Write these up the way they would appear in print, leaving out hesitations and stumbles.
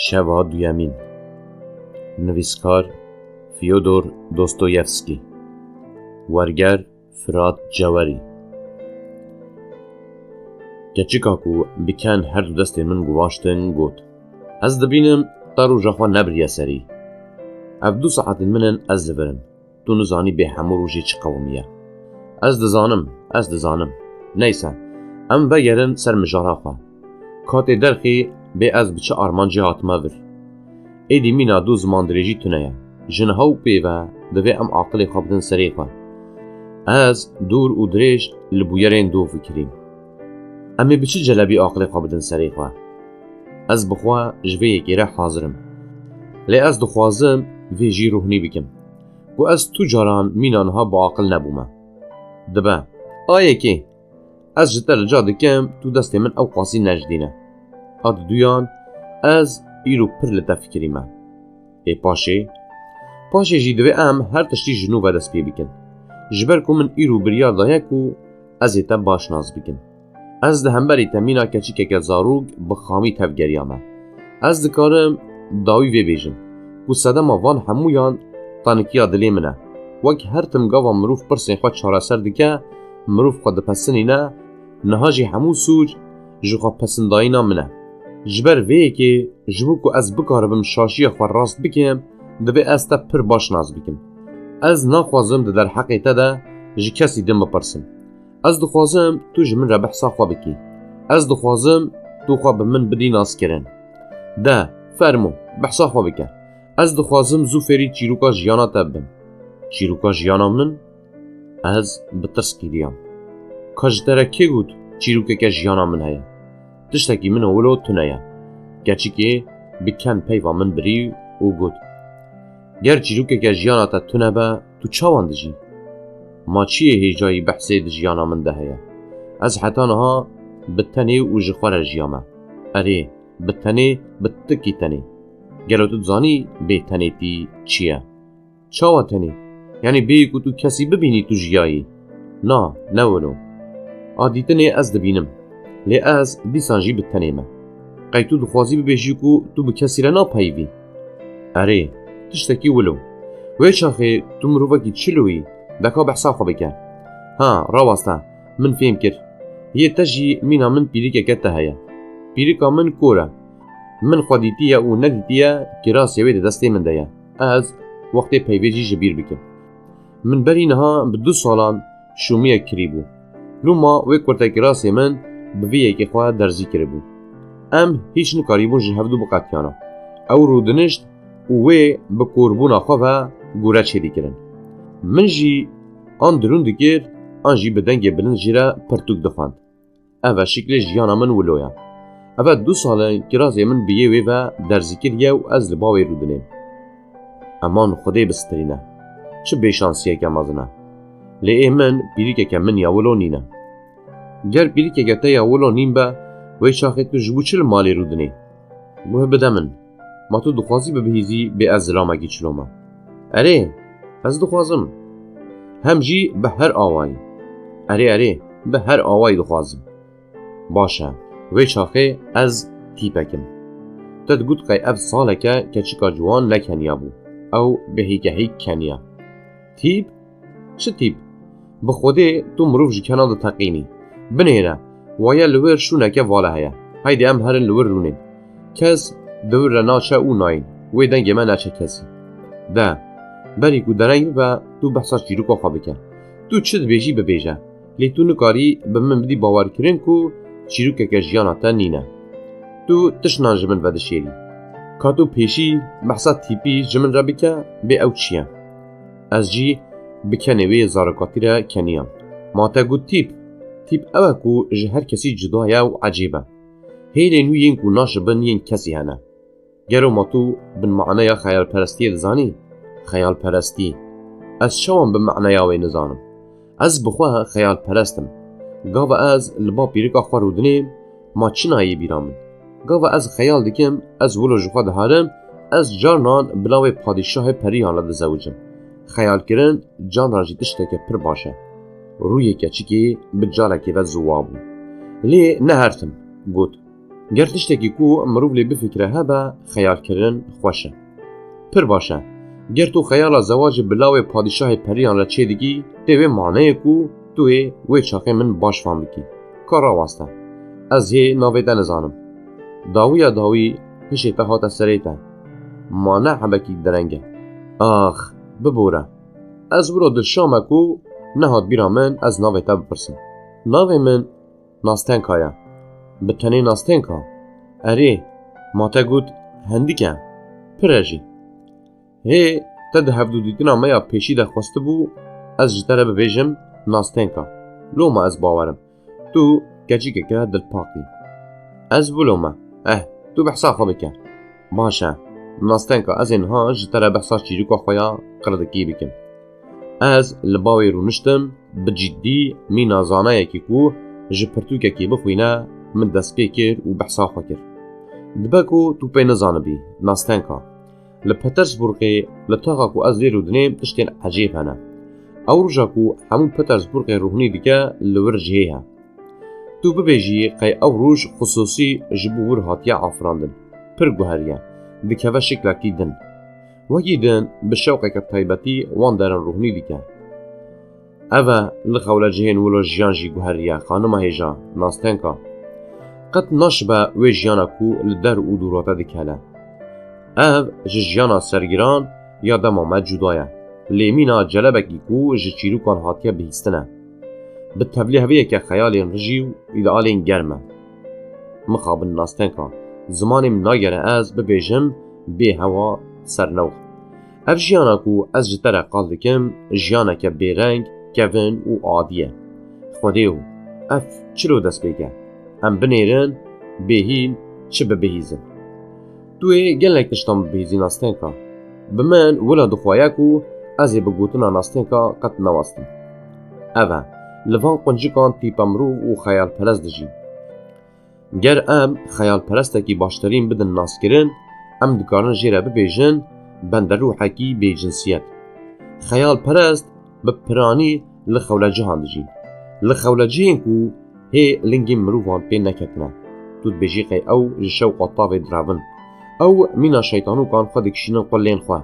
شبها دویمین. نویسکار فیودور دوستویفسکی، ورگر فرات جواری. کچیکاکو بکن هر دو دست من گواشتن گوت از دبینم تارو جاخوا نبریه سری اف 2 ساعت منن از لبرن تو نزانی به همو روژی چی قومیه از دزانم نیسا ام بگرن سر مجارا خوا کات درخی به از بچه آرمانجی هاتما ور ایدی مینا دو زمان دریجی تونهیا جنهاو پیوه دوی ام عاقل خوابدن سری خوا از دور و دریج لبویرین دو فکریم امی بچه جلبی عاقل خوابدن سری خوا از بخوا جوی گیره حاضرم لی از دخوازم ویجی روحنی بکم و از تو جاران مینانها با عاقل نبومه دبا آیه که از جتر جا دکم تو دست من او قاسی نجدینه آد دویان از ایرو پر لطا فکریمه ای پاشه جی دوی ام هر تشتی جنو و دست پی بکن جبر که من ایرو بریار دایه که از ایتا باش ناز بکن از ده همبری تمینا کچی که زاروگ بخامی تفگریامه از دکارم داوی وی بیجم و صدا ما وان همویان تانکیا دلی منه وک هر تمگاوا مروف پرسین خواه چاره سر دکه مروف خواه دپسنی نه نهاجی همو سوج جو خواه پسندایی نا منه جبر ویه که جبو که از بکاربم شاشی خواه راست بکیم دوی از تا پر باش ناز بکیم از ناخوازم ده در حقیقت ده جی کسی دم بپرسم از دخوازم تو جمن را بحثا خواه بکی از دخوازم تو خواه بمن بدی ناز کرن ده فرمو بحثا خواه بکن از دخوازم زو فری چیروکا جیانا تبم چیروکا جیانا من از بترس کیدیم کجدره که گود چیروکا که جیانا من هیا تشتاکی من اولو تنیا گرچی که بکن پیوا من بری و گود گر چیروکا که جیانا تا تنه با تو چاوان دجی ما چیه هیجایی بحثی دجیانا من ده هیا از حتانها بتنی و جخوار جیامه اره بتنی بتکی تنی گلو تو زانی به تنی تی چیه چاوا تنی یعنی به که تو کسی ببینی تو جیایی نه ولو عادیتنی از دبینم لی از دیسانجی بتنی ما قی تو دخوازی ببیجی که تو به کسی را ناپایوی اره تشتکی ولو وی شاخه تو مروفاکی چلوی دکا بحثا خو بکن ها راواستا من فهم کر یه تجی مینا من پیریکه کتا هیا پیریکا من کورا من خودیتیه و ندیتیه که راست یوی دسته من دیا از وقت پیویجی جبیر بکم من برینها به 2 سالان شومیه کریبو لوما وی کرتا که راست من بویه که خواه درزی کربو ام هیچ نکاریبون جهودو بقاتیانا او رودنشت و وی بکوربونا خواه و گوره چیدی کرن من جی آن درون دکر آن جی بدنگ بلند جیره پرتوک دخواند اوه شکل جیانا من ولویا اوه 2 ساله کرازی من بیه وی و درزی کریه و از لباوی رودنیم امان خودی بسترینه چه بیشانسیه که مازنه لی من پیریکه که من یاولو نینه گر پیریکه که تا یاولو نیم با وی شاخه تو جبو چل مالی رودنی بوه بده من ما تو دخوازی ببهیزی بی از زلامگی چلوما اره از دخوازم هم جی به هر آوایی اره به هر آوایی دخوازم باشه وی شاخه از تیپکم تد گود قی اف ساله که چیکا جوان نکنیا بو او به هی کنیا تیپ؟ چه تیپ؟ به خوده تو مروف جکنا دو تقینی بنیره وایا لور شونه که واله هیا هایدی ام هرن لور رونین کس دور رناچه او ناین وی دنگ من نچه کسی ده بری کو درنگ و تو بحثا چیروکا خواه بکن تو چه بیجی ببیجه لی تو نکاری به من بدی باور کرن کو چیروکا که جیانا تا نینه تو تشنان جمن و دشیری که تو پیشی بحثا تیپی جمن را بکه به او چیه از جی بکنه وی زارکاتی را کنیم ما تا گود تیپ اوه کو جهر کسی جدایه و عجیبه هیلی نوی این کو ناشبن ین کسی هنه گرو ما تو بن معنی خیال پرستی دزانی خیال پرستی از شوام به معنیاوی نزانم از بخواه خیال پرستم گاو از لبا پیرکا خورودنیم ما چنایی بیرامن گاو از خیال دکم از ولو جخوا دهارم از جانان بلاوی پادشاه پریان لده زوجم خیال کرن جان راجی تشتک پر باشه روی کچی که بجاله که و زوابو لی نهرتم گوت گر tiştekî ku mirov lê bifikre hebe xeyalkirin xweş e. Pir baş e. Ger tu xeyala zewacê bi lawê padîşahê periyan re çê dikî, tê vê maneyê ku tu ê wê çaxê min baş fan bikî. Ka rawast e. Ez hê navê te nizanim. Dawiya dawî hişê te hate serê te. Mane hebekî dereng e. Ax, bibore. Ez wilo dilşame ku nehat bîra min ez navê te bipirsim. Navê min Nastenka ye. Bi tenê Nastenka? Erê, ma te got hendik e. Pir e jî. Hê te di hevdûdîtina me ya pêşî de xwestibû ez ji te re bibêjim Nastenka. Loma ez bawerim. Tu keçîkeke dilpak î. Ez bilome. Tu behsa xwe bike. Baş e. Nastenka ez ê niha ji te re behsa çîroka xwe ya qirdikî bikim. Ez li bawê rûniştim bi ciddî mîna zanayekî ku ji pirtûkekê bixwîne min dest pê kir û behsa xwe kir. Dibe ku tu pê nizanibî, Nastenka. Li Petersburgê li taxa ku ez lê rûdinêm tiştên ecêb hene. Ew roja ku hemû Petersburgê rûhinî dike li wir jihê he. Tu bibêjî qey ew roj xusûsî ji bo wir hatiye afirandin. Pir guher ye. Dikeve şeklekî din. Wekî din bi şewqeke taybetî wan derin rûhinî dike. Ev e li xewlecihên wilo jiyan jî guher ye, xanima hêja, Nastenka. Qet naşibe wê jiyana ku li der û dûrate dikele. Ev ji jiyana sergiran ya dema me cuda ye. Lê mîna celebekî ku ji çîrokan hatiye bihîstin e. Bi tevlîheviyeke xeyalên rijî û îdealên germ e. Mixabin Nastenka, zimanê min nagere ez bibêjim bê hewa sernewx. Ev jiyana ku ez ji te re qal dikim, jiyaneke bêreng, kevin û adî ye. Xwedê û, ev çilo dest pêk e? Em binêrin, bêhîn çi bibihîzin. Tu ê gelek tiştan bibihîzî Nastenka. Bi min wila dixwaye ku ez ê bi gotina Nastenka qet newastim. Ev e, li van quncikan tîpa mirov û xeyalperest dijîn. Ger em xeyalperestekî başterîn bidin naskirin, em dikarin jê re bibêjin benderûhekî bêcinsiyet. Xeyalperest bi piranî li xewlecihan dijîn. Li xewlecihên ku hê lingên mirovan pê neketine. Tu dibêjî qey ew ji şewqa tavê diravin. Ew mîna şeytanûkan xwe dikişînin qulên xwe.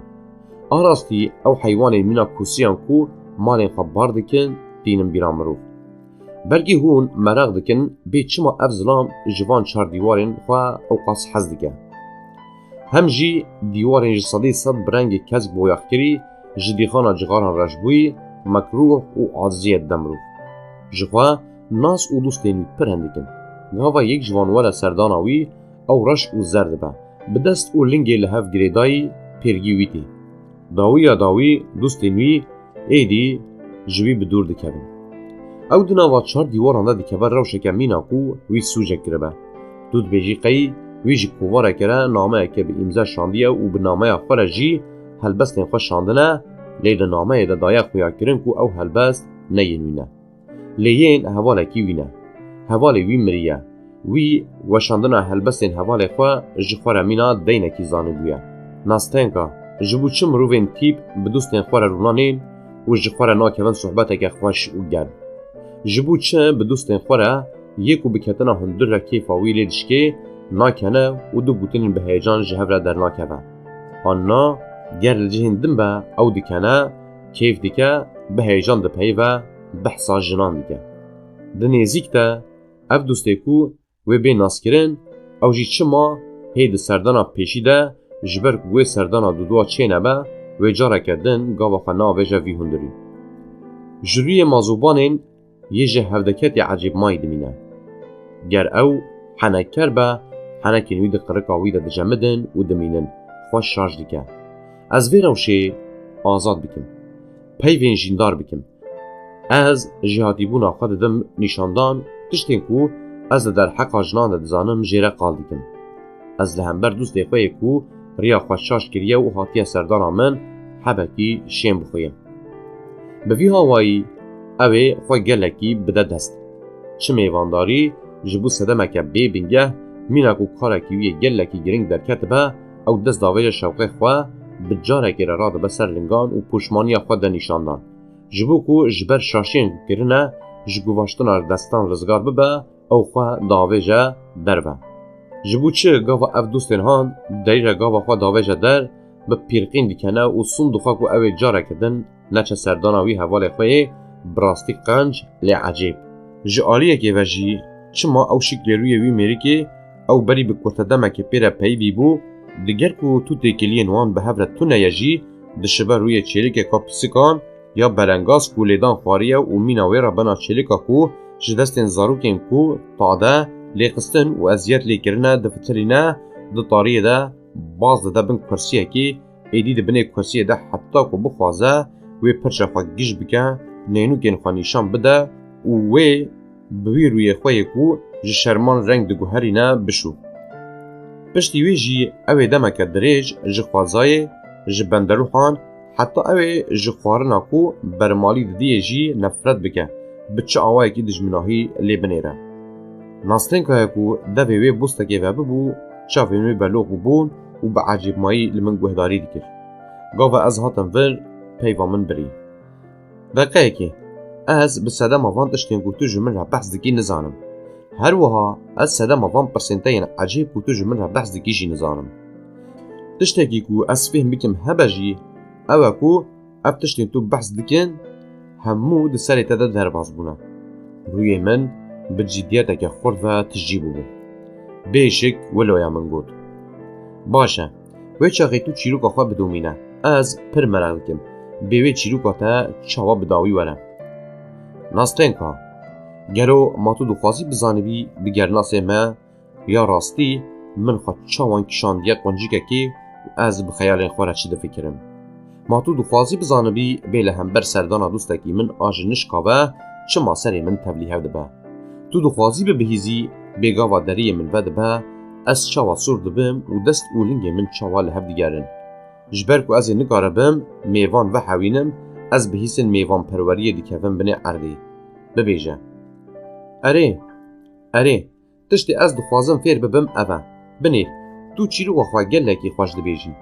Arastî ew heywanên mîna kûsiyan ku malên xwe bar dikin, tînin bîra mirov. Belkî hûn mereq dikin bê çima ev zilam ji van çardîwarên xwe ew qas hez dike. Hem jî dîwarên ji sedê sed bi rengê kesk boyaxkirî ji dîxana cixaran reşbûyî, mekrûh û aziyet de mirov. Ji xwe nas û dostên wî pir hendikin. Gava yek ji van were serdana wî ew reş û zer dibe. Bi dest û lingê li hev girêdayî pêrgî wî tê. Dawiya dawî dostên wî êdî ji wî bi dûr dikevin. Ew di nava çar dîwaran de dikeve rewşeke mîna ku wî sûcek kiribe. Tu dibêjî qey wî ji kovarekê re nameyeke bi îmza şandiye û bi nameya xwe re jî helbestên xwe şandine, lê di nameyê de daye xuya kirin ku ew helbest neyên wî ne. Lê yên hevalekî wî ne. Hevalê wî miriye. Wî weşandina helbestên hevalê xwe ji xwe re mîna deynekî zanîbûye. Nastenka, ji bo çi mirovên tîp bi dostên xwe re rûnanên û ji xwe re nakevin sohbeteke xweş û germ? Ji bo çi bi dostên xwe re yek û biketina hundir re kêfa wî lê dişkê, nakene û du gotinên bi heyecan ji hev re dernakeve. Anna, ger li cihên din be ew dikene, kêf dike, bi heyecan dipeyive, behsa jinan dike. Di nêzik de, ev dostê ku wê bê naskirin, ew jî çima hê di serdana pêşî de ji ber ku wê serdana duduwa çêne be, wê careke din gava xwe navêje vî hundirî. Ji rûyê mazûbanên yê ji hevdeketê ecêbmayî dimîne. Ger ew henekker be, henekên wî di qirika wî de dicemidin û dimînin, xweş şarj dike. Ez vê rewşê azad bikim. Peyvên jîndar bikim. Ez ji hatîbûna xwe didim nîşandan, tiştên ku ez li derheqa jinan de dizanim jê re qal dikim. Ez li hember dostê xwe yê ku riya xwe şarj kiriye û hatiye serdana min hebekî şên bixwîyim. Bi vî hawayî ew ê xwe gelekî bide dest. Çi mêvandarî ji bo sedemeke bê bingeh mîna ku karekî wî yê gelekî giring derketibe, ew dest davêje şewqê xwe bi carekê re radibe ser lingan û poşmaniya xwe de nîşandan. Ji bo ku ji ber şaşiyên ku kirine ji guvaştina destan rizgar bibe, ew xwe davêje derve. جبو چه گاوا اف دوستن هان دایره گاوا خوا داویجه در به پیرقین دیکنه و صندوقا کو اوی جاره کدن نچه سرداناوی حوال خواه براستی قنج لی عجیب. جعالیه که وجی چما او شکل روی وی میری که او بری به کرتدمه که پیره پیوی بو دیگر کو تو تکلین وان به هفره تو نیجی دشبه روی چلیک کاپیسکان یا برنگاز کو لیدان خواریه و میناوی را بنا چلیکا کو جدستین زاروکیم کو تاده لیقستن و ازیت لیکرنه دفترینه ده طاریه ده باز ده بین کرسیه که ایدی ده بینه کرسیه ده حتی کو بخوازه وی پرچه خواه گیش بکن نینو کن خواه نیشان بده و وی بوی روی خواه کو جشرمان رنگ ده گوهرینه بشو. پشتی وی جی اوی دمک دریج جخوازای جبندروحان حتی اوی جخوارنا کو برمالی دیه جی نفرت بکن بچه آوائی که دجمناهی لی بنیره. ناستنکا کو دوی وی بوستکی و ببو چاوینوی بلوغ بون و با عجیب مایی لمن گوهداری دیکر. گاوه از هاتم ور پیوا من بری. دقیقه که از به صدا موان تشتین گوتو جمن را بحث دکی نزانم. هر وها از صدا موان پرسنتین عجیب گوتو جمن را بحث دکی جی نزانم. تشتکی کو از فهم بکم هبا جی اوه کو اب تشتین تو بحث دکن همو ده سری تده در باز بونه. روی من به جدیت که خورد و تجیبو بو. بیشک ولویا من گود. باشه. وی چاقی تو چیروکا خواه بدومینه. از پر مرال کم. بیوی چیروکا تا چاوا بداوی وره. ناستنکا. گرو ما تو دخوازی بزانبی بگرناسه ما یا راستی من خواه چاوان کشاندیه قنجیکه که از بخیال خواه را چی ده فکرم. ما تو دخوازی بزانبی بیله هم بر سردانا دوستکی من آجنش کاوه چه ما سری من تبلیه ده با. تو دخوازی به بهیزی بگاوا دریه من وده با از چاوا سور دبم و دست اولنگه من چاوا لحف دیگرن. جبرکو از نگاره بم میوان و حوینم از بهیسن میوان پروریه دیکوم بنه عرده. ببیجه. اره تشتی از دخوازم فیر ببم اوه. بنیر تو چیرو و خواه گلکی خوش دبیجی.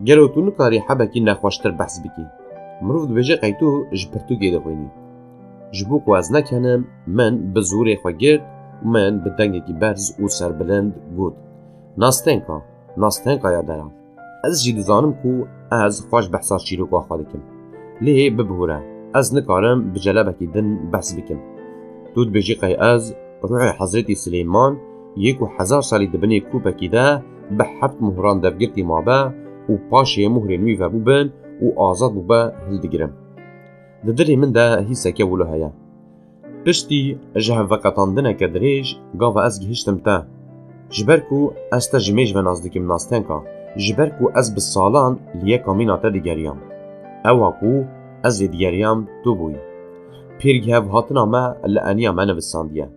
گلو تو نکاری حبکی نخواشتر بحث بکی. مروف دبیجه قیتو جبرتو گیده خوینی. جبوکو از نکنم من بزوری خواه گرد و من بدنگی که برز و سربلند گود. ناستنکا یا درام. از جی دزانم کو از خوش بحثا چیروکو خواه دکم. لیه ببهوره. از نکارم بجلبکی دن بحث بکم. دود بجی قی از روح حضرت سلیمان 1000 سالی دبنی کوبکی ده به 7 مهران دفگرتی مابه و پاشه مهر نوی و بوبن و آزاد بوبه هلدگرم. ددری من ده هیسکه ولو هیا. پشتی جهو وقتاندنه که دریج گاوه از گهشتم تا. جبرکو از تا جمیج و نازدکم ناستنکا. جبرکو از بسالان لیه کامیناتا دیگریام. اواکو از دیگریام تو بوی. پیرگه هاتنا ما لعنیا ما نوستاندیه.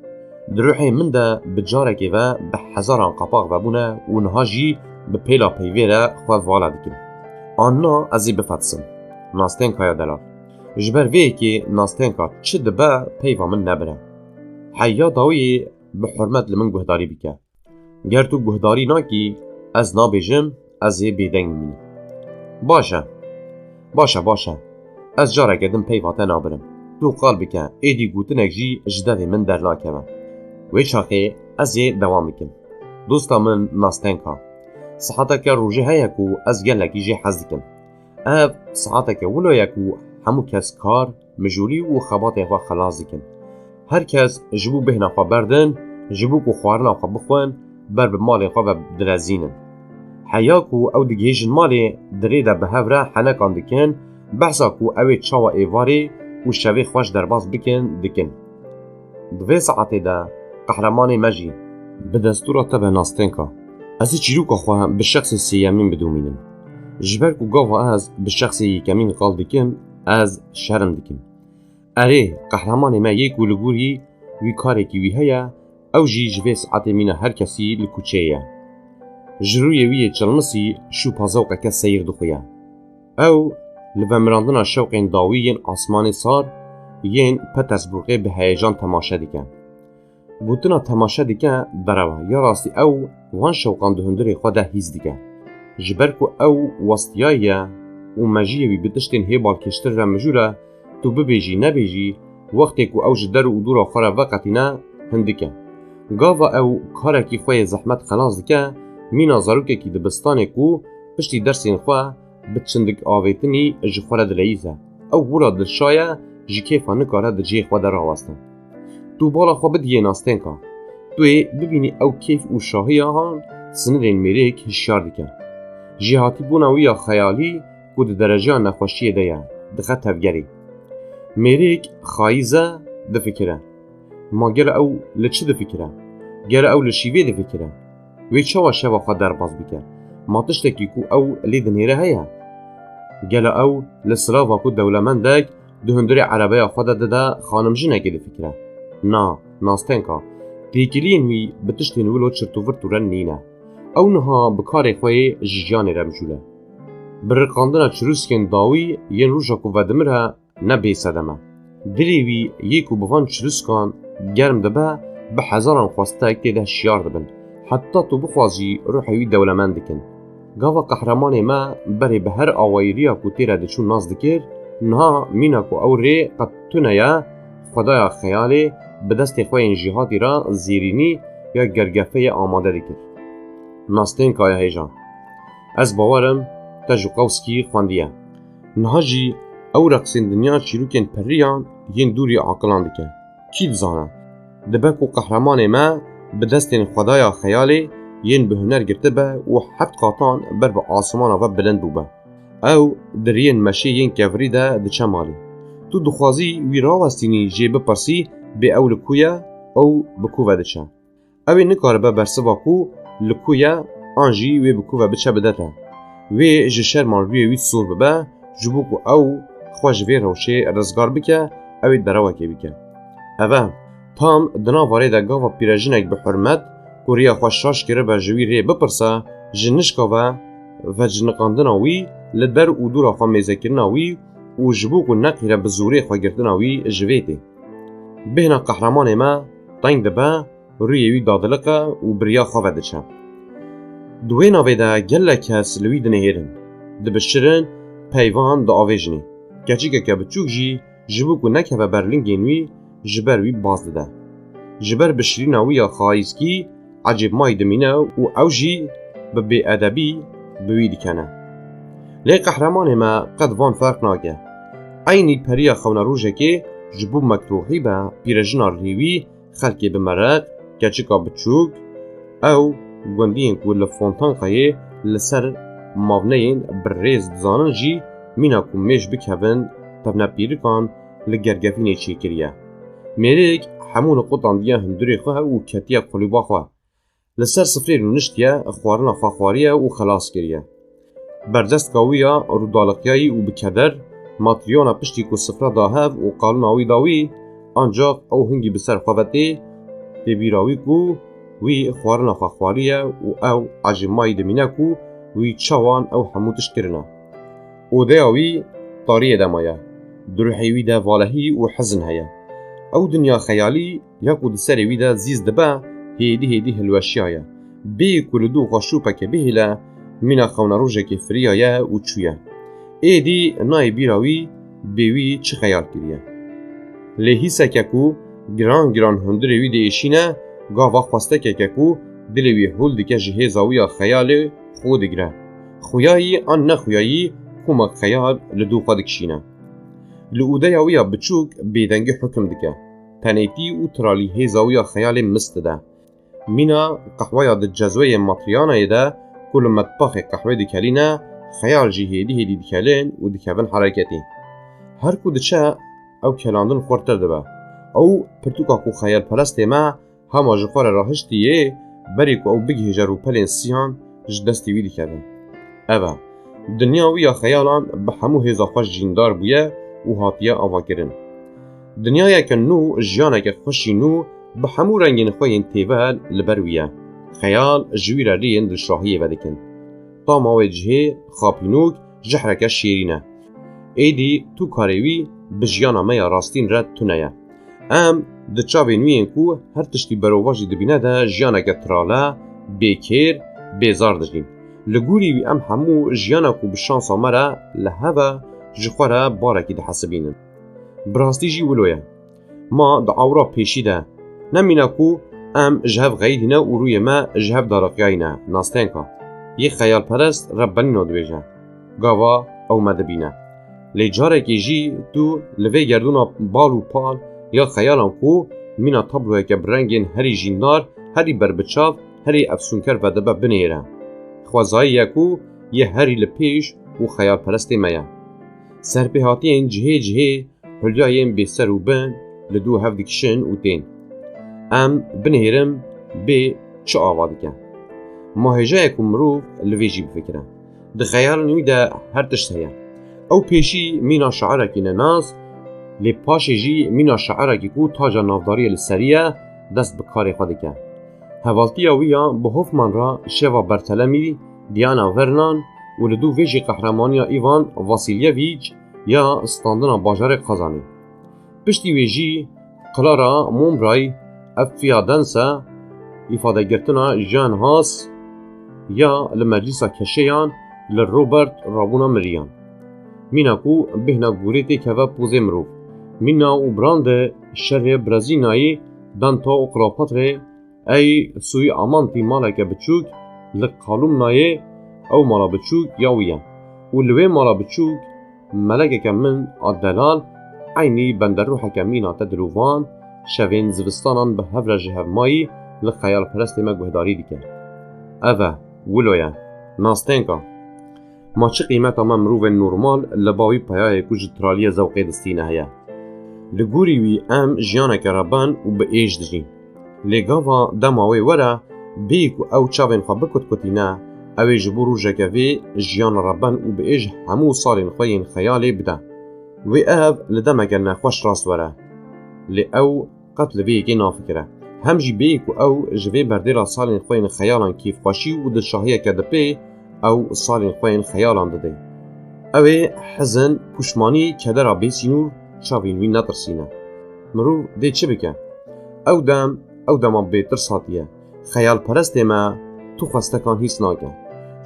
دروحی من ده بجارکی و به 1000 قپاق و بونه و نهاجی به پیلا پیویره خواه والا دکم. آننا ازی بفتسم. ناستنکا یا دلال. جبر وی که ناستنکا چه دبه پیوا من نبره. حیا داوی به حرمت لمن گهداری بکه. گر تو گهداری ناکی از نابیجم از بیدنگ می. باشه. از جاره گدم پیوا تا نابرم. تو قال بکه ایدی گوتنک جی جدوی من در ناکه من. وی چاقی از دوام بکم. دوستا من ناستنکا. صحتا که روژه هیا کو از گلکی جی حز دکم. اف صحتا که ولو یکو همو کس کار مجوری و خبات اخوا خلاص دکن. هر کس جبو بهنا خواه بردن جبو کو خوارنا خواه بخوان بر به مال خواه و درازینن. حیا کو او دگیجن مال دریده به هفره حنکان دکن بحثا کو اوی چاوا ایواری و شوی خوش درباز دکن. دوی ساعته ده قهرمان مجی به دستور تبه ناستنکا. ازی چیروکا خواه به شخص سیامین بدومینم. جبرکو گاوا از به شخص یکمین قال دکن از شرم دکن. اره قهرمان ما یک ولگوری وی کاری که وی هیا او جی جوی ساعت مینه هر کسی لکوچه یا. جروی وی چلمسی شو پازوقه که سیر دخویا. او لبمراندنا شوقین داویین آسمان سار ین پترزبورگه به هیجان تماشا دکن. بوتنا تماشا دکن بروا یا راستی او وان شوقان دهندری خود هیز دکن. جبرکو او وستیایه و مجیوی بتشتین هیبال کشتر را مجوره تو ببیجی نبیجی وقتی که او جدر و دور آخر وقتی نه هندکه گاوا او کارکی خوی زحمت خلاص دکه مینا زاروکه کی دبستانه کو پشتی درسین خوا بچندک آویتنی جخوره دلیزه او بورا دلشایه جی کیفا نکاره دجی خوا در آواستن تو بالا خوا بدیه ناستین که توی ببینی او کیف و شاهی آهان سنرین میریک هشیار دکه جهاتی بوناوی یا خیالی که ده درجه نخوشیه ده دخه تفگری میریک خایزه ده فکره ما گل او لچه ده فکره گل او لشیوه ده فکره وی چوا شوا خواه در باز بکر ما تشتکی که او لید نیره هیا گل او لسلاوه که دولمندک ده هندری عربه خود ده خانم جنگی ده فکره ناستین که تیکلین وی بتشتین ولو چرتوفر تورن نینه او نها بکار خوی جیجان رمجوله برقاندنا چروسکن داوی ین روژا کو ودمره نبی سدمه دلیوی یکو بوان چروسکان گرم دبه به هزاران خواسته اکتی ده شیار دبن حتی تو بخوازی روحوی دولمند دکن گاوا قهرمان ما بری به هر آوائیریا کو تیره دچون ناز دکر نها مینا کو او ری قد تونیا خدایا خیالی به دست خوی جهاتی را زیرینی یا گرگفه آماده دکر ناستین کایا هیجان از باورم تاجوقوسکی خواندیه نهاجی او رقصین دنیا چیروکن پریان ین دوری عقلان دکه کی بزانه دبکو قهرمان ما به دست خدایا خیالی ین به هنر گرته به و 7 قاطان بر به آسمان و بلند بوبه او درین مشی ین کفری ده دچه مالی تو دخوازی وی راوستینی جی بپرسی به او لکویا او بکو و دچه اوی نکاره به برسوا کو لکویا آنجی وی بکو و بچه بدته وی جشر ماروی وی سور ببه جبوکو او خواج وی روشه رزگار بکه اوی دراوکی بکه اوه تام دنا واره ده گاوا پیرجنک به حرمت کوریا خوشاش کره به جوی ری بپرسه جنشکاوه و جنقاندنا وی لدر او دورا خواه میزکرنا وی و جبوکو نقیره به زوری خواه گرتنا وی جویده بهنا قهرمان ما تنگ دبه روی وی دادلقه و بریا خواه دچه دوی ناوی ده گله کس لوی دنهیرن دبشترن پیوان دا آویجنی کچی که بچوک جی جبوکو نکه و برلنگین وی جبر وی باز ده جبر بشری ناوی یا خایزکی عجب مای دمینه و او جی به بی ادبی بوی دکنه لی قهرمان ما قد وان فرق ناگه اینی پریا خونه روژه که جبو مکروحی به پیرجنا ریوی خلکی بمرق کچی که بچوک او گوندین که لفونتان قایه لسر ماونین برریز دزانن جی مینا که میش بکهون تبنا پیرکان لگرگفینه چی کریه میریک همون قطعان دیا هندوری خواه و کتیا قلوبا خواه لسر سفری رو نشتیا خوارنا خواهواریه و خلاص کریه برجست کاویا رو دالقیایی و بکدر ماتریانا پشتی که سفره داهو و قالوناوی داوی آنجا او هنگی بسر خوابته تبیراوی که وی خوارنا خواهواریه و او عجمای دمینه که وی چوان او هموتش کرنه او دیاوی طاریه دمایه دروحیوی ده والهی و حزن هیا او دنیا خیالی یا که دسری وی ده زیز دبه هیدی هلوشیایه بی کلدو غشوپه که بهیله مینا خونه روژه که فریایه و چویه ایدی نای بیراوی بیوی چه خیال کریه لیهی سکه که گران هندره وی ده ایشینه گاوا خواسته که دلوی هول دکه جهیزاوی خیال خود گره خویایی آن نخویایی کمک خیال لدو خودکشینه لعوده یاویا بچوک بیدنگی حکم دکه تنیتی و ترالی هیزاویا خیال مست ده مینا قهوه ده جزوه ماتریانه ده کل مطبخ قهوه دکلینه خیال هیدی دکلین و دکون حرکتی هر کو دچه او کلاندن خورتر ده او پرتوکا کو خیال پرسته ما همه جفار راهشتیه بری که او بگی جرو پلین سیان جدستی وی دکلین اوه دنیا ویا خیالان به همو هیزا خوش جیندار بویه و هاتیه آوا کرن دنیای که نو جیانه که خوشی نو به همو رنگین خوین تیول لبرویه خیال جویر رین دلشاهیه ودکن تا ماوی جهه خاپینوک جحرکه شیرینه ایدی تو کاریوی به جیانه میا راستین رد تونه ام دچاوی نوین کو هر تشتی برواجی دبینه ده جیانه که تراله بیکر بیزار دجین لگوری وی ام همو جیانه کو بشانس آمره لحوه جخوره بارکی ده حسبینن براستی جی ولویه ما دا آورا پیشی ده نمینه کو ام جهف غیدینا و روی ما جهف دارقیاینا ناستنکا یه خیال پرست ربانی ندویجه گاوا او مدبینه لی جاره که جی تو لوی گردونا بال و پال یا خیالان کو مینا تابلوه که برنگین هری جیندار هری بربچاف هری افسونکر و دبه بنیره خوازایی یکو یه هری لپیش و خیال پرستی میا سرپیهاتین جهه هلیاین بیسر و بن لدو هفدکشن و تین ام بنهیرم به چه آوادی که ماهجه اکو مروف لویجی بفکره ده خیال نوی ده هر تشت هیا او پیشی مینا شعره که نناز لی پاشه جی مینا شعره که کو تاجا نافداری لسریه دست بکاری خواده که هوالتی اویا به هفمان را شوا برتلمی دیانا ورنان و لدو ویجی قهرمانیا ایوان واسیلیویچ یا استاندنا باجار قازانی پشتی ویجی قلارا مومبرای افیادنسا ifade girtina Jean Haas ya li meclisa keşeyan li Robert rabûna miriyan. Mîna ku bêhna gûrê tê keve pozê mirov. Mîna û brandê şerê Brezînayê dan ta û qirapatrê ey sûyî amantî maleke biçûk li Qalûmnayê ew mala biçûk ya wî ye. û li wê mala biçûk melekeke min a delal eynî benderrûheke mîna te dilûvan şevên zivistanan bi hev re ji hevmayî li xeyal perestê me guhdarî dike. Ev e wilo ye nastenka. Ma çi qîmeta me mirovên normal li bawî peyayê ku ji traliyê zewqê distîne heye. Li gorî wî em jiyaneke reban û bi êj dijîn. Lê gava dema wê were bêyî ku ew çavên xwe bikutkutîne ew ê ji bo rojeke vê jiyana reban û bi êj hemû salên xwe yên xeyalê bide. Wê ev li demeke nexweş rast were. Lê ew qet li vê yekê nafikire. Hem jî bêyî ku ew ji vê berdêla salên xwe yên xeyalan kêfxweşî û dilşahiyeke dipê ew salên xwe yên xeyalan dide. Ew ê hezin, puşmanî, kedera bêsînûr çavên wî netirsîne. Mirov dê çi bike? Ew dema bêtirs hatiye. Xeyalperestê me tu xwestekan hîs nake.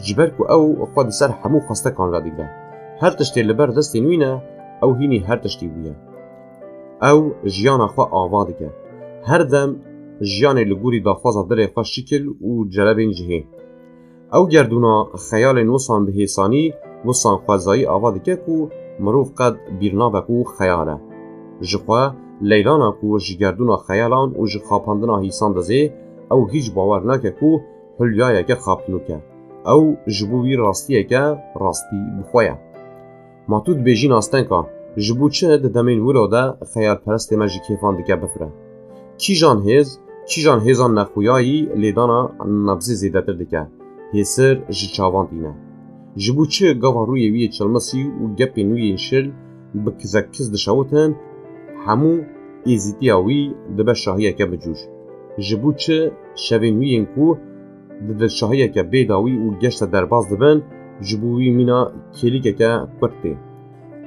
Ji ber ku ew xwe di ser hemû xwestekan re digre. Her tiştê li ber destên wî ne, ew hînî her tiştî bûye. Ew jiyana xwe ava dike. Her dem jiyanê li gorî daxwaza dilê xwe şikil û cerebên cihê. Ew gerdûna xeyalên wisan bi hêsanî wisan xwezayî ava dike ku mirov qet bîr nabe ku xeyal e. Ji xwe leylana ku ji gerdûna xeyalan û ji xapandina hîsan dizê ew hîç bawer nake ku hilyayeke xapînûk e. Ew ji bo wî rastiyeke rastî bixwe ye. Ma tu dibêjî nastenka ji bo çi di demên wilo de xeyalperestê me ji kêfan dike bifire. Kîjan hêzan nexuyayî lêdana nebzê zêdetir dike. Hêsir ji çavan tîne. Ji bo çi gava rûyê wî yê çilmisî û gepên wî yên şil bi kizekiz dişewitin hemû êzîtiya wî dibe şahiyeke bicûş. Ji bo çi şevên wî yên ku di dilşahiyeke bêdawî û geşte derbas dibin ji bo wî mîna kêlîkeke kurt tê.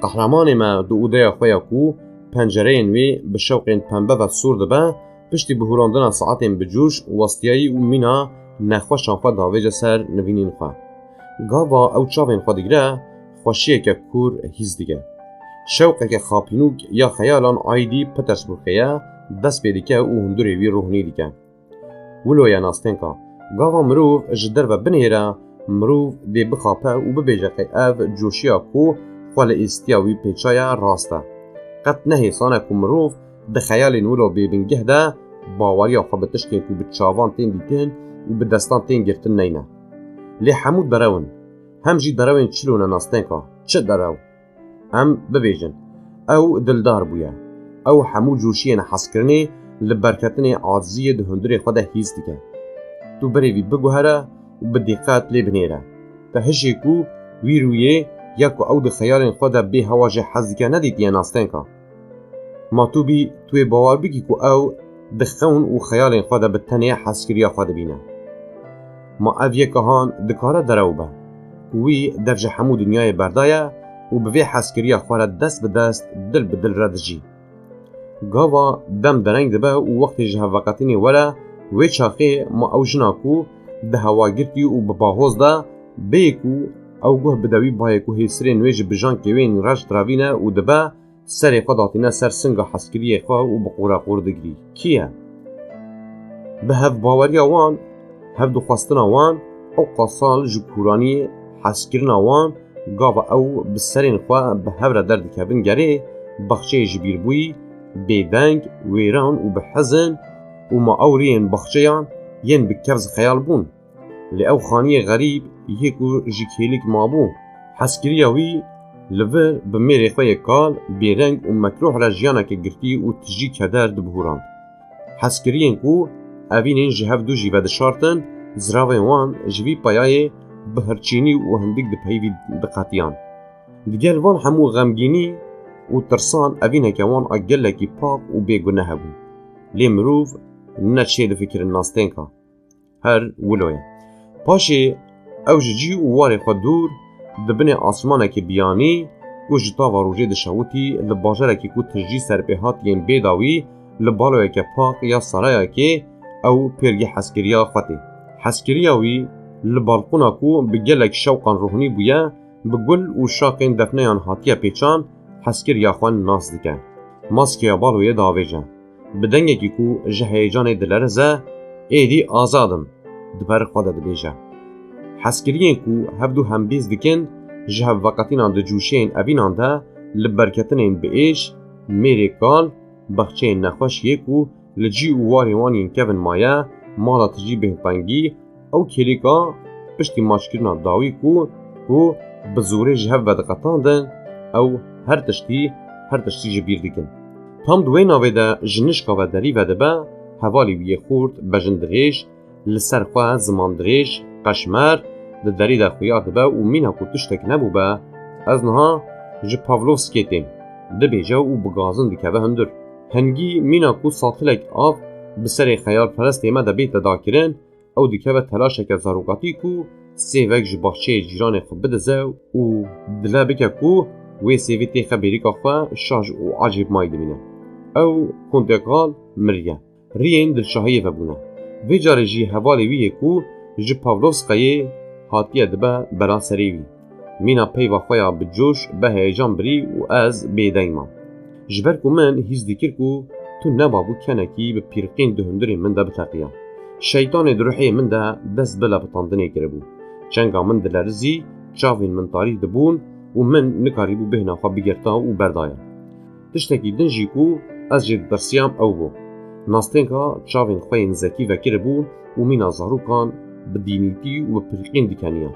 Qehremanê me di odeya xwe ya ku pencereyên wê bi şewqên pembe ve sor dibe piştî bihûrandina saetên bicûş westiyayî û mîna nexweşan xwe davêje ser nivînên xwe. Gava ew çavên xwe digire xweşiyeke kûr hîs dike. Şewqeke xapînûk ya xeyalan aîdî Petersburgê dest pê dike û hundirê wî ruhnî dike. Wilo ye nastenka. Gava mirov ji derve binêre mirov dê bixape û bibêje ev coşiya ku xwe li êstiya wî pêçaya rast e. Qet nehêsan e ku mirov di xeyalên wilo bêbingeh de baweriya xwe bi tiştên ku bi çavan tên dîtin û bi destan tên girtin neyne. Lê hemû derewin. Hem jî derewên çilo ne nastenka. Çi derew? Em bibêjin. Ew dildar bûye. Ew hemû coşiyên hezkirinê li berketinê aciziyê di hundirê xwe de hîs dike. Tu berê wî biguhere û bi diqet lê binêre. Te hişê ku wî rûyê ya ku ew di xeyalên xwe de bê hewa jê hez dike nedîtiye nastenka. Ma tu bî tu ê bawer bikî ku ew di xewn û xeyalên xwe de bi tenê hezkiriya xwe dibîne. Ma ev yekahan dikare derew be ku wî dev ji hemû dinyayê berdaye û bi vê hezkiriya xwe re dest bi dest dil bi dil re dijî. Gava dem dereng dibe û wextê ji hevveqetînê were wê çaxê ma ew jina ku di hewagirtî û bi bahoz de bêyî ku ew guh bide wî bayê ku hêsirên wê ji bijankê wên reş diravîne û dibe serê xwe datîne ser singa hezkiriyê xwe û bi qoreqor digirî. Kî ye? به hev baweriya wan, hev dixwastina wan ew qasal ji kûraniyê hezkirina wan gava ew bi serên xwe bi hev re derdikevin gerê baxçeyê ji bîrbûyî, bêdeng, wêran û bi hezin û ma ew rêyên baxçeyan yên bi kev zixeyal bûn. Lê ew xaniyê xerîb yê ku ji kêlik mabû. Hezkiriya wî li vir bi mêrê xwe yê kal, bêreng û mekruh re jiyaneke girtî û tijî keder dibihûrand. Hezkiriyên ku evînên ji hev du jî vedişartin, ziravên wan ji vî peyayê bi hirçînî û hindik di peyvî diqetiyan. Di gel van hemû xemgînî û tirsan evîneke wan a gelekî pak û bêguneh hebû. Lê mirov ne çê difikirin nastênka. Her wilo ye. Paşê ew ji cî û warê xwe dûr dibinê asmanekê biyanî ku ji tava rojê dişewitî li bajarekê ku tijî serpêhatiyên bêda wî li baloyeke pak ya sarayekê ew pêrgî hezkiriya xwe tê. Hezkiriya wî li balkona ku bi gelek şewqan ruhanî bûye, bi gul û şaqên defneyan hatiye pêçan hezkiriya xwe nas dike. Maskeya baloyê diavêje. Bi dengekî ku ji heyecanê dilerize, êdî azadim, di ber xwe de dibêje. Hezkiriyên ku hevdû hembêz dikin, ji hevveqetînan di cûşeyên evînan de li berketinên bi êş, mêrê kal, baxçeyên nexweşiyê ku li cî û warê wan yên kevin maye, mala tijî bêhpengî, ew kêlika piştî maçkirina dawî ku bi zorê ji hev vediqetandin, ew her tiştî ji bîr dikin. Tam di wê navê de ji nişka ve derî vedibe, hevalê wî yê xurt bejin dirêj, li ser xwe ziman dirêj, qeşmer, di derî de xuya dibe û mîna ku tiştek nebû be, ez niha ji Pavlovskê têm, dibêje û bi gazin dikeve hundir. Hingî mîna ku satilek av bi serê xeyalperestê me de bête dakirin, ew dikeve telaşeke zarokatî ku sêvek ji baxçeyê cîranê xwe bidize û dile bike ku wê sêvê tê xebêrîka xwe şaj û acêb mayî dibîne. Ew kontekal miriye. Riyên dilşahiyê vebûne. Vê carê jî hevalê wî yê ku ji Pavlovskayê hatiye dibe bera serê wî. Mîna peyva xwe ya bi coş be heyecan birî û ez bêdeng mam. Ji ber ku min hîs dikir ku tu nebabû kenekî bi pîrqên di hundirên min de biteqiya. Şeytanê di ruhê min de dest bi lebitandinê kiribû. Çenga min dilerizî, çavên min tarî dibûn û min nikarîbû bêhna xwe bigirta û berdaya. Tiştekî din jî ku ez jê didirsiyam ew bû. Nastênka çavên xwe yên zekî vekiribûn û mîna zarokan bi dînîtî û bi pîrqên dikeniya.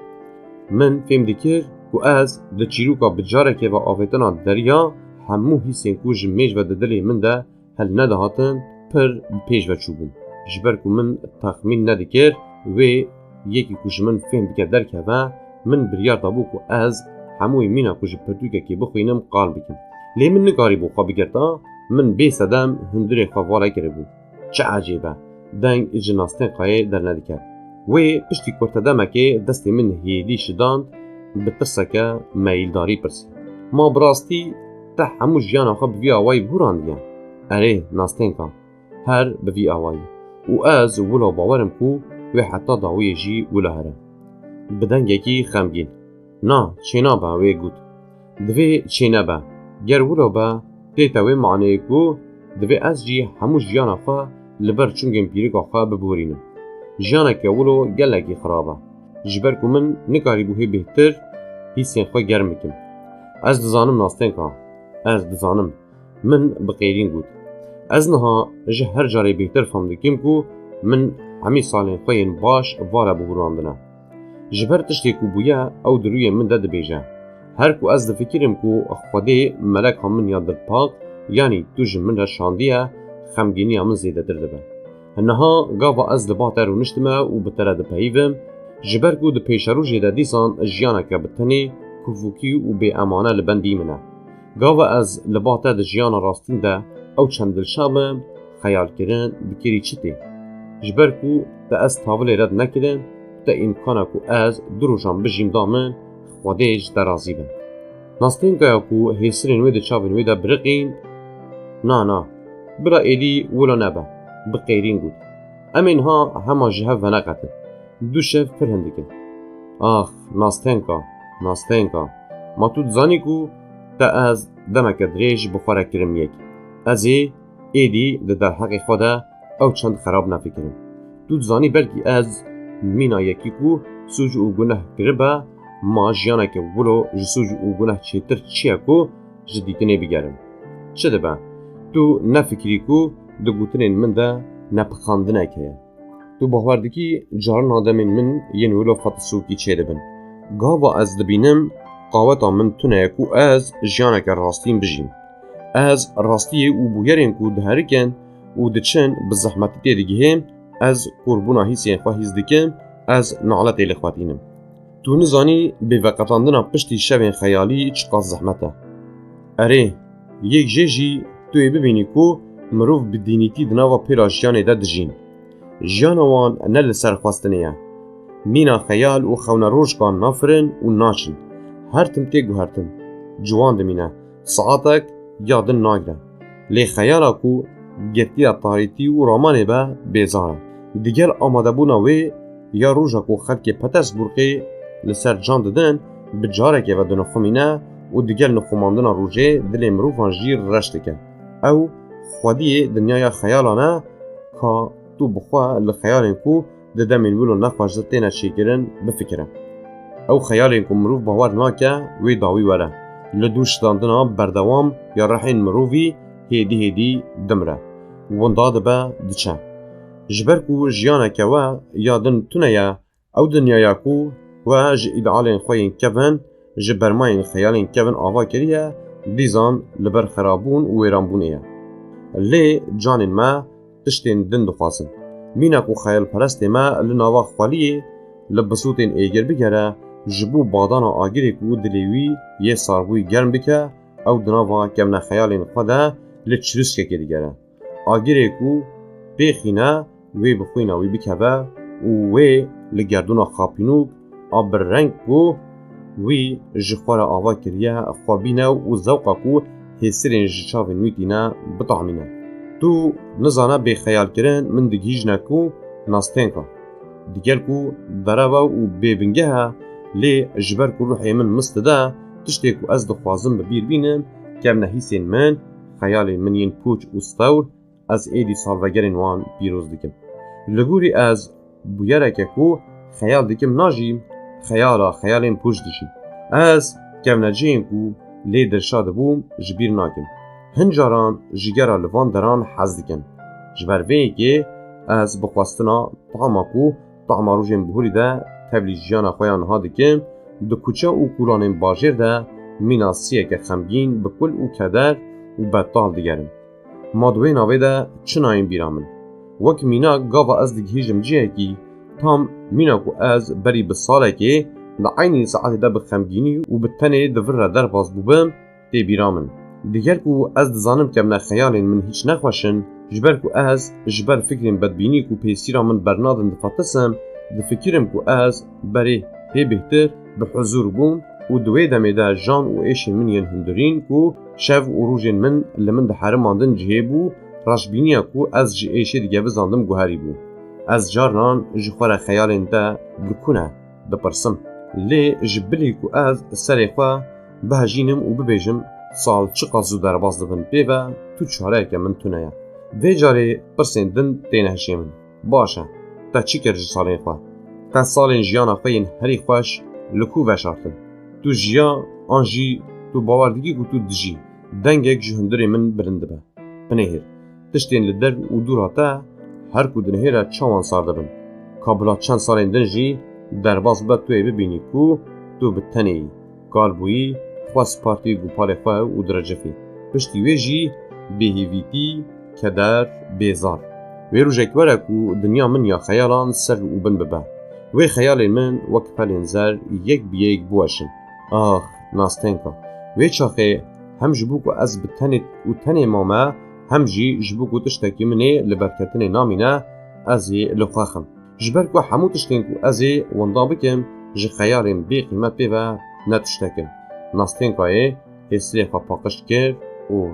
Min fêm dikir ku ez di çîroka bi carekê ve avêtina deriya hemû hîsên ku ji mêj ve di dilê min de hel nedahatin pir bi pêş veçûbûn. Ji ber ku min texmîn nedikir, wê yekî ku ji min fêm dike derkeve, min biryar dabû ku ez hemûyê mîna ku ji pirtûkekê bixwînim qal bikim. Lê min nikarîbû xwe bigirta, min bêsedem hundirê xwe vala kiribû. Çi ecêb e, deng ji nastênkayê dernedike. Wê piştî kurtedemekê destê min hêdî şidand, bi tirseke meyildarî pirsî. Ma bi rastî te hemû jiyana xwe bi vî awayî bûrandiye? Erê nastênka, her bi vî awayî. û ez wilo bawerim ku wê heta dawiyê jî wilo here. Bi dengekî xemgîn. Na, çê nabe wê got. Divê çê nebe. Ger wilo be, tête wê maneyê ku divê ez jî hemû jiyana xwe li ber çûngên pîrika xwe biborînim. Jiyaneke wilo gelekî xirab e. Ji ber ku min nikarîbû hê bêhtir hîsên xwe germ bikim. Ez dizanim nastênka, ez dizanim. Min bi qêrîn got. Ez niha ji her carê bêhtir fam dikim ku min hemî salên xwe yên baş vare biborandine. Ji ber tiştê ku bûye ew di rûyê min de dibêje. Her ku ez difikirim ku Xwedê meleka min ya dilpak, yanî tu ji min re şandiye, xemgîniya min zêdetir dibe. Niha gava ez li ba te rûniştime û bi te re dipeyivim, ji ber ku di pêşerojê de dîsan jiyaneke bi tenê, kufûkî û bêemane li bendî min e. Gava ez li ba te di jiyana rastîn de ew çend dilşabim, xeyalkirin bikirî çi tê. Ji ber ku te ez tavilê red nekirin, te îmkana ku ez du rojan bijîm da min, Xwedê ji te razî bin. Nastênkaya ku hêsirên wê di çavên wê de biriqîn, na, bira êdî wilo nebe, bi qêrîn got. Em ê niha hema ji hev veneqetin. Du şev pir hin dikin. Ax, nastênka, ma tu dizanî ku te ez demeke dirêj bi xwe re kirim yek. Ez ê êdî di derheqê xwe de ew çend xerab nefikirim. تو دزانی بلکی از مینا یکی کو سوج و گناه کربه ما جیانه که ولو جسوج و گناه چیتر چیه کو جدیتنه بگرم. چه دبه؟ تو نفکری کو دگوتنین من ده نپخاندنه که. تو باوردکی جارن آدمین من ین ولو فتسوکی چه دبن. گاوا از دبینم قاوتا من تونه کو از جیانه که راستین بجیم. از راستیه و بویرین کو دهرکن و دچن بزحمتی تیدگیهم از قربونا هیسین خواه هیز دکم از نعلت الخواتینم. تو نزانی به وقتاندنا پشتی شوین خیالی چقدر زحمته. اره یک جیجی توی ببینی کو مروف بدینیتی دناوا پیرا جیانه ده دجین. جیانوان نل سرخواستنیه. مینا خیال و خونه روشکان نافرن و ناشن. هرتم تیگو هرتم. جوان دمینه. ساعتک یادن ناگره. لی خیالا کو گرتیا تاریتی و رامانه با بیزاره. دیگر آماده بونا وی یا روژا کو خلک پترزبورگی لسر جان دادن بجاره که و دنخمینه و دیگر نخماندن روژه دل مروفان جیر رشته که. او خودی دنیای خیالانه که تو بخواه لخیالین کو ددمین ولو نخواجدتین چیکرن بفکره. او خیالین کو مروف باور ناکه وی داوی وره. لدوش داندنا بردوام یا رحین مروفی هیدی دمره. ونداد با دچه. جبر کو جیانه که و یادن تونه او دنیای کو و ج ایدالین خوین کفن جبرماین خیالین کفن آوا کریه دیزان لبر خرابون و ویرانبونیه. لی جانین ما تشتین دن دخواسن. مینا کو خیال پرست ما لناوا خوالیه لبسوتین ایگر بگره جبو بادانا آگیری کو دلیوی یه ساربوی گرم بکه او دناوا کمنا خیالین خواده لچروسکه که دیگره. آگیری کو بخینه وی بخوینه وی بکبه و وی لگردونا خاپینوک آبر رنگ کو وی جخوار آوا کریه خوابینه و زوقا کو حسرین جچاوین ویتینه بطعمینه. تو نزانه به خیال کرن من دگیج نکو ناستین که. دیگر کو درابا و ببنگه ها لی جبر کو روحی من مستده تشتی کو از دخوازم ببیر بینم که من حیسین من خیال من ین پوچ و ستور از ایدی سالوگرین وان پیروز دکم. لگوری از بویره که کو خیال دکم ناجیم خیالین پوچ دشیم. از که من جیم کو لی درشاد بوم جبیر ناکم. هنجاران جگرا لوان دران حز دکم. جبر وی که از بخواستنا طعما کو طعما روژین بهوری ده تبلیجیان خویان ها دکم دو کوچه و کولانین باجر ده میناسیه که خمگین بکل و کدر و بدتال دیگرم. مادوی ناوی ده چناین بیرامن. وک مینا گاوا از دگهیجم جیه کی تام مینا کو از بری بساله که لعینی ساعت ده بخمگینی و بتنه دور در باز بوبم تی بیرامن. دیگر کو از دزانم که من خیالین من هیچ نخواشن جبر کو از جبر فکرین بدبینی کو پیسیرا من برنادن دفتسم دفکرم کو از بری هی بهتر به حضور بوم و دوی دمه ده جان و ایشین من ین هندرین کو شف و روژین من لمن ده حرماندن جهه بو راشبینیا کو از جه ایشی دیگه بزاندم گوهری بو. از جاران جخوار خیالین ده بکنه بپرسم لی جبلی کو از سر خواه بهجینم و ببیجم سال چقدر زود در باز دبن بیوه تو چاره که من تونه وی جاره پرسندن تینه هشی من باشه تا چی کرد سالین خواه تا سالین جیان خوین هری خوش لکو وشارتن تو جیا آنجی تو باوردگی کو تو دجی دنگک جهندری من برنده به پنهیر تشتین لدر و دوراتا هر کو دنهیره چوان سال دبن کابلا چند سالین دنجی در باز با توی ببینی کو تو بتنهی کاربویی خواست پارتی گوپال خواه و درجفی پشتی ویجی بهیویتی کدر بیزار وی روژک وره کو دنیا من یا خیالان سر و بن ببه وی خیال من وک پلین زر یک بیگ بوشن ناستین که وی چاخه هم جبو کو از بتنت و تنه ماما هم جی جبو کو تشتکی منه لبرکتن نامینه ازی لخواخم جبر کو همو تشتین کو ازی وندا بکم جی خیالین بی قیمت بیوه نتشتکم ناستین که هستی خواه پاقشت کرد و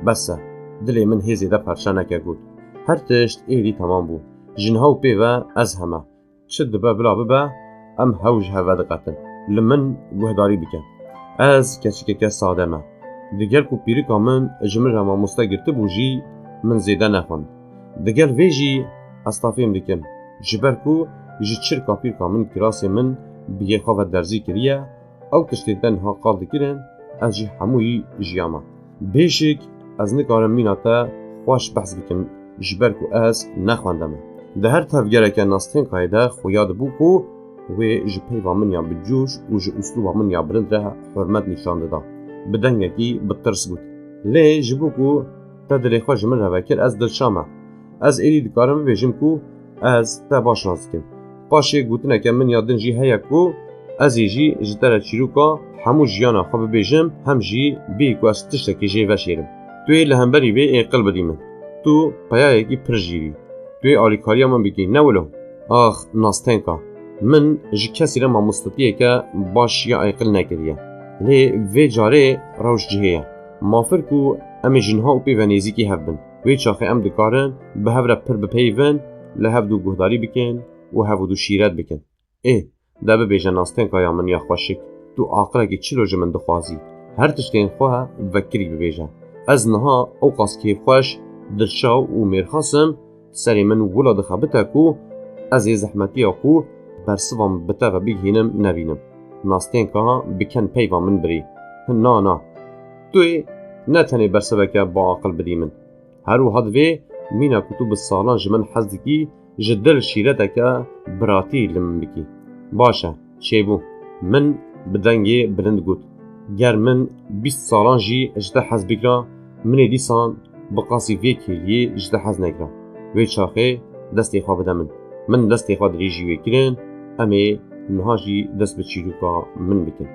بسه دلی من هزی ده پرچه نکه گود هر تشت ایدی تمام بو جنهاو بیوه از همه شد با بلا ببا ام هوج هوا دقتن لمن گوهداری بکن از کسی که ساده ما دیگر کو پیری کامن جمر هما مستا گرته بوجی من زیده نخوان دیگر ویجی استافیم دکم جبرکو ji çirka pîrka min kirasê min bi yê xwe ve derzî kiriye, ew tiştê tenha qal dikirin, ez jî hemûyî jiyama. Bêşik ez nikarim mîna te xweş behs bikim ji ber ku ez nexwendime. Di her tevgereke nastênkayê de xuya dibû ku wê ji peyva min ya bi coş û ji uslûba min ya bilind re hurmet nîşan dida. Bi dengekî bi tirs got. Lê ji bo ku te dilê xwe ji min hevekir ez dilşame. Ez êdî dikarim bibêjim ku ez te baş nas dikim. Paşê gotineke min ya din jî heye ku ez ê jî ji te re çîroka hemû jiyana xwe bibêjim, hem jî bê ku ez tiştekê jê veşêrim. Tu ê li hemberî vê êqil bidî min. Tu peyayekî pir jîrî. Tu ê alîkariya min bikî, ne wilo? Ax, nastênka. Min ji kesî re mamostetiyeke baş ya êqil nekiriye. Lê vê carê rewş cihê ye. Mafir ku em ê jinha û pêve nêzîkî hev bin. Wê çaxê em dikarin bi hev re pir bipeyvin, li hevdû guhdarî bikin û hevdû şîret bikin. Ê, de bibêje nastênkaya min ya xweşik. Tu aqilekî çilo ji min dixwazî. Her tiştên xwe vekirî bibêje. Ez niha ew qas kêfxweş, dilşaw û mêrxasim serê min wila dixebite ku ez ê zehmetiya ku bersiva bi te ve bigihînim nebînim. Nastênka bikin peyva min birî. Na. Tu ê ne tenê bersiveke baaqil bidî min. Her wiha divê mîna ku tu bi salan ji min hez dikî, ji dil şîreteke biratî li min bikî. Baş e, çêbû. Min bi dengê bilind got. Ger min 20 salan jî ji te hez bikira, min ê dîsan bi qasî vê kêliyê ji te hez nekira. Wê çaxê destê xwe bide min. Min destê xwe dirêjî wê kirin, em ê niha jî dest bi çîroka min bikin.